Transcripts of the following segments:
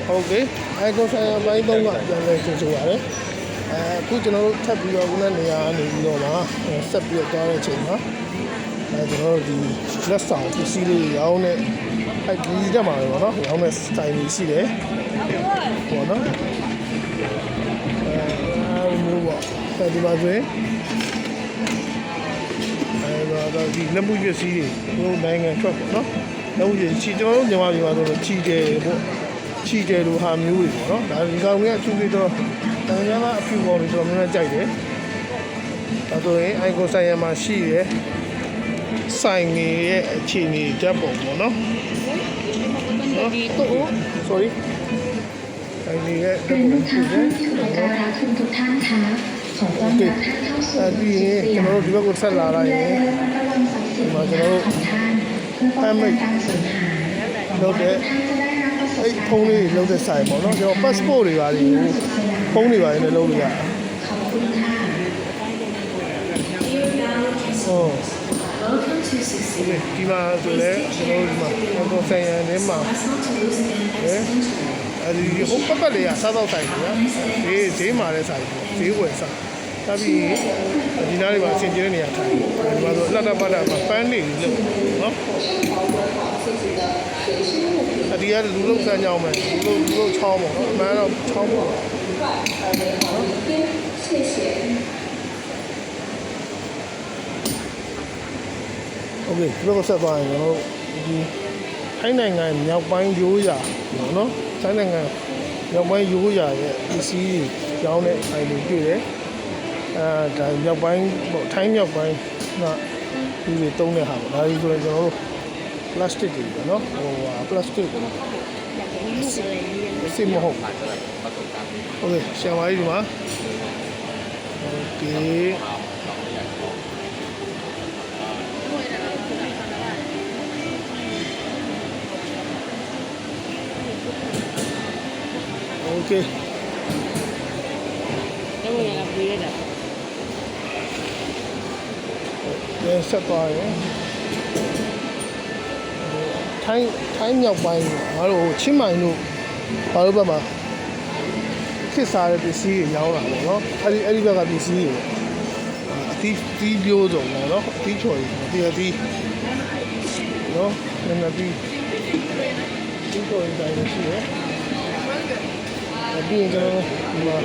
ဟုတ်ကဲ့အခုဆိုင်ရာပိုင်း3ကပြန်လဲဆိုရတယ်အခုကျွန်တော်တို့ထပ်ပြီးတော့ခုနနေရာကနေပြီးတော့မှဆက်ပြီးတော့သွားတဲ့အချိန်မှာကျွန်တော်တို့ဒီလက်ဆောင်ပစ္စည်းလေးရောင်းတဲ့ဒီတက်မှာပဲပေါ့နော်ရောင်းတဲ့စတိုင်ကြီးရှိတယ်ပေါ့နော်မျိုးပေါ့ဒီမှာဆိုရင်တော့ဒီလက်မှုပစ္စည်းတွေနိုင်ငံထွက်ပေါ့နော်လက်မှုပစ္စည်းကျွန်တော်တို့မြန်မာပြည်မှာဆိုတော့ချီတယ်ပေါ့ချီတယ်လို့ဟာမျိုးတွေပေါ့နော်ဒါဒီကောင်ကြီးအထူးပြီးတော့နိုင်ငံကအဖြူပေါ်လို့ကျွန်တော်များများကြိုက်တယ်ဒါဆိုရင်အိုင်ကိုဆိုင်ရမှာရှိတယ်ဆိုင်ငယ်ရဲ့အခြေအနေတက်ပုံပေါ့နော်ဒီတော့ sorry ဆိုင်ငယ်ရဲ့တက်ပုံရှိတယ်ทุกท่านคะขอต้อนรับท่านเข้าสู่ဒီကျွန်တော်တို့ဒီဘက်ကိုဆက်လာလိုက်ရင်ဒီမှာကျွန်တော်တို့အမိတ်လုပ်တဲ့အဲ့ဖုန်းလေးလုပ်တဲ့ဆိုင်ပေါ့နော်ကျွန်တော် passport တွေပါလေဖုန်းတွေပါလေလုပ်လို့ရဒီမှာဆိုလဲကျွန်တော်ဒီမှာတော့ဆိုင်ရနေမှာအဲဒီဟိုပတ်လေးကစားတော့ဆိုင်ပေါ့ဈေးမှာလည်းဆိုင်ပေါ့ဈေးဝယ်စားဒါပြီးဒီနားလေးမှာဆင်ကျင်းနေရထိုင်ဒီမှာဆိုလက်တပတ်တာမှာပန်းနေလို့နော်ဒီကလူလုံးစမ်းကြောင်းမယ်လူလုံးချောင်းပေါ့နော်အမှန်တော့ချောင်းပေါ့โอเคဒီလိုဆက်သွားရင်ကျွန်တော်ဒီထိုင်းနိုင်ငံမြောက်ပိုင်းရိုးရာပေါ့နော်ထိုင်းနိုင်ငံမြောက်ပိုင်းရိုးရာရဲ့ပစ္စည်းကြောင်းတဲ့အိုင်တွေတွေ့တယ်ဒါမြောက်ပိုင်းပေါ့ထိုင်းမြောက်ပိုင်းကဒီတွေတုံးတဲ့ဟာပေါ့ဒါကြီးဆိုရင်ကျွန်တော်တို့ plastic တွေပေါ့နော်ဟိုဟာ plastic စစ်မဟုတ်โอเคရှာပါပြီဒီမှာโอเคโอเคတော့ရလာပြေးရတာဆက်သွားရင်ထိုင်းမြောက်ပိုင်းငါတို့ချင်းမိုင်တို့ဘာလို့ဘက်မှာခစ်စားတဲ့ပစ္စည်းတွေရောင်းလာတယ်နော်အဲ့ဒီဘက်ကပစ္စည်းတွေအသီးပြိုးစုံတယ်နော်အသီးချော်ကြီးအသီးနော်နည်းနည်းပြီးဒီချော်ကြီးတိုင်းရှိတယ်ပြီးရင်ကျွန်တော်ဒီမှာ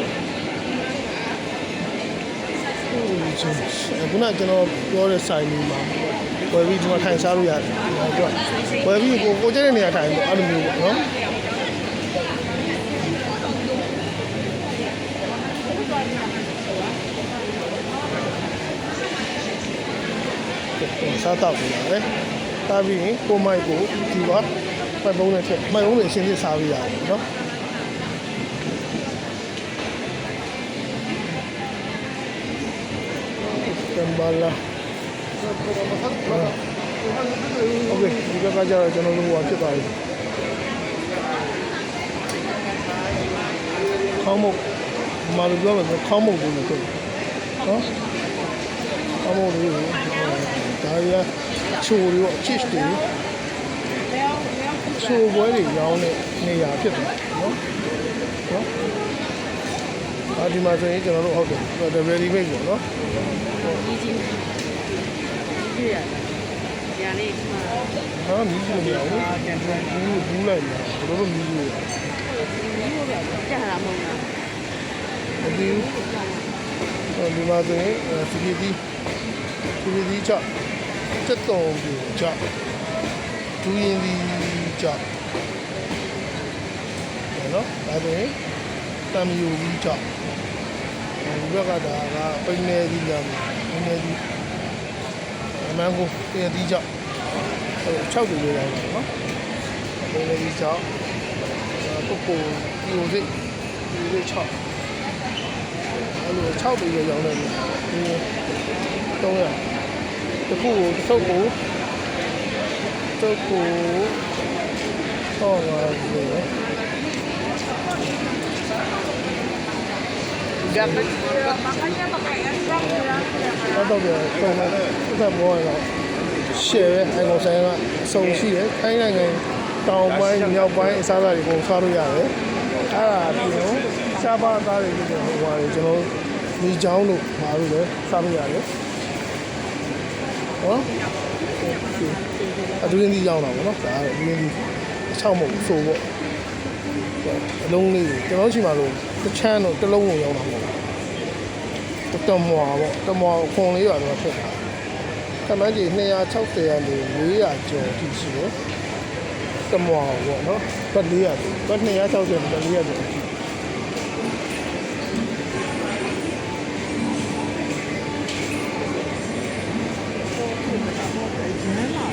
ခုနကျွန်တော်ပြောတဲ့ဆိုင်လေးမှာဝယ်ပြီးဒီမှာထိုင်စားလို့ရတယ်ဝယ်ပြီးကိုကျတဲ့နေရာထိုင်ပေါ့အဲ့လိုမျိုးပေါ့နော်စားတော့ပြီလေတာပြီးရင်ကိုမိုက်ကိုဒီပါပိုက်ပုံးနဲ့ထည့်မိုက်ပုံးနဲ့အရှင်းလေးစားပြီးရတယ်နော်တမ်ဘာလာโอเคဒီကကြတော့ကျွန်တော်တို့ဟိုဖြစ်သွားပြီခေါင်းမုတ်မာလူပြောမယ်ခေါင်းမုတ်ကိုလည်းဖြစ်နော်ခေါင်းမုတ်လေးဒါရချိုးရောချစ်တယ်ချိုးပွဲတွေရောင်းတဲ့နေရာဖြစ်တယ်နော်ဒီမှာဆိုရင်ကျွန်တော်တို့ဟုတ်တယ် very big ပေါ့နော်ပြေးရတာလေးမှာဟာမီးကြီးနေအောင်ဘူးလိုက်နေတာတို့တို့မီးကြီးကြာလာမဟုတ်လားဒီမှာဆိုရင်စီဒီချတက်တုံးပြချဒူးရင်ဒီချနော်ဒါဆိုရင်တမ်ယူကြီးချဒီဘက်ကဒါကပိနေကြီးရမယ်ပိနေကြီးမန်ကိုတင်ဒီချ6တူလေးရတယ်နော်ပိနေကြီးချကိုဒီလို6အဲ့လို6တူလေးရောင်းတယ်ဒီ300တခုကိုသုတ်ကိုဟောပါလေကပ်တော့ပြန်ပုံမှန်သက်ဘောရတော့ရှယ်ပဲအိုင်ကိုဆိုင်ကအစုံရှိတယ်ထိုင်းနိုင်ငံ တောင်ပိုင်းမြောက်ပိုင်းအစားအစာတွေကိုစားလို့ရတယ်အဲ့ဒါပြီးတော့ရှားပါးသားတွေပြီးတော့ဟိုဟာတွေကျွန်တော်မိချောင်းတို့မာလို့လည်းစားလို့ရတယ်ဟောအတွင်းသီးကြောင်းတာပေါ့နော်ဒါကတော့အတွင်းသီးအချောက်မဟုတ်ဘူးဆိုပေါ့အလုံးလေးကျွန်တော်ရှိမှလို့တစ်ချမ်းတော့တစ်လုံးကိုရောက်တာမဟုတ်ဘူးတမွာပေါ့တမွာခွန်လေးပါတယ်ဖြစ်တာခမန်းကြီး260ရနေ400ကျော်တိရှိတယ်တမွာပေါ့နော်ဘတ်400ဘတ်260ဘတ်400ကျော်တိ